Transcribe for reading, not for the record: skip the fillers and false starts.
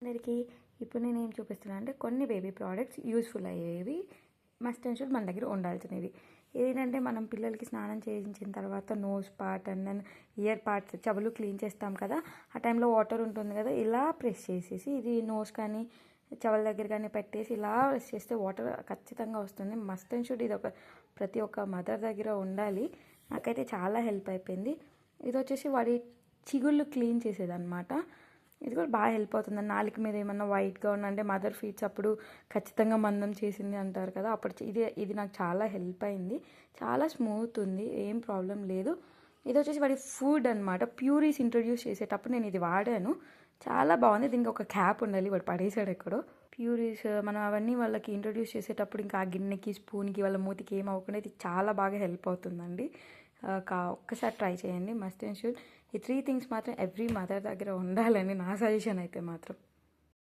అందరికీ ఇప్పుడు నేను ఏం చూపిస్తున్నాను అంటే కొన్ని బేబీ ప్రోడక్ట్స్ యూస్ఫుల్ అయ్యేవి మస్ట్ అండ్ షుడ్ మన దగ్గర ఉండాల్సినవి. ఏంటంటే మనం పిల్లలకి స్నానం చేయించిన తర్వాత nose part and then ear parts చెవులు క్లీన్ చేస్తాం కదా, ఆ టైంలో వాటర్ ఉంటుంది కదా, ఇలా ప్రెస్ చేసేసి ఇది నోస్ కానీ చెవుల దగ్గర కానీ పెట్టేసి ఇలా ప్రెస్ చేస్తే వాటర్ ఖచ్చితంగా వస్తుంది. మస్ట్ అండ్ షుడ్ ఇది ప్రతి ఒక్క మదర్ దగ్గర ఉండాలి. నాకైతే చాలా హెల్ప్ అయిపోయింది. ఇది వచ్చేసి వాడి చిగుళ్ళు క్లీన్ చేసేదన్నమాట. ఇది కూడా బాగా హెల్ప్ అవుతుంది. నాలుక మీద ఏమన్నా వైట్గా అంటే మదర్ ఫీడ్స్ అప్పుడు ఖచ్చితంగా మందం చేసింది అంటారు కదా, అప్పుడు ఇది నాకు చాలా హెల్ప్ అయింది. చాలా స్మూత్ ఉంది, ఏం ప్రాబ్లం లేదు. ఇది వచ్చేసి వాడి ఫుడ్ అనమాట. ప్యూరీస్ ఇంట్రొడ్యూస్ చేసేటప్పుడు నేను ఇది వాడాను, చాలా బాగుంది. దీనికి ఒక క్యాప్ ఉండాలి, వాడు పడేసాడు ఎక్కడో. ప్యూరీస్ మనం అవన్నీ వాళ్ళకి ఇంట్రొడ్యూస్ చేసేటప్పుడు ఇంకా ఆ గిన్నెకి స్పూన్కి వాళ్ళ మూతికి ఏం అవ్వకుండా ఇది చాలా బాగా హెల్ప్ అవుతుందండి. ఒక్కసారి ట్రై చేయండి, మస్ట్ అండ్ షుడ్. ఈ 3 థింగ్స్ మాత్రం ఎవ్రీ మదర్ దగ్గర ఉండాలని నా సజెషన్ అయితే మాత్రం.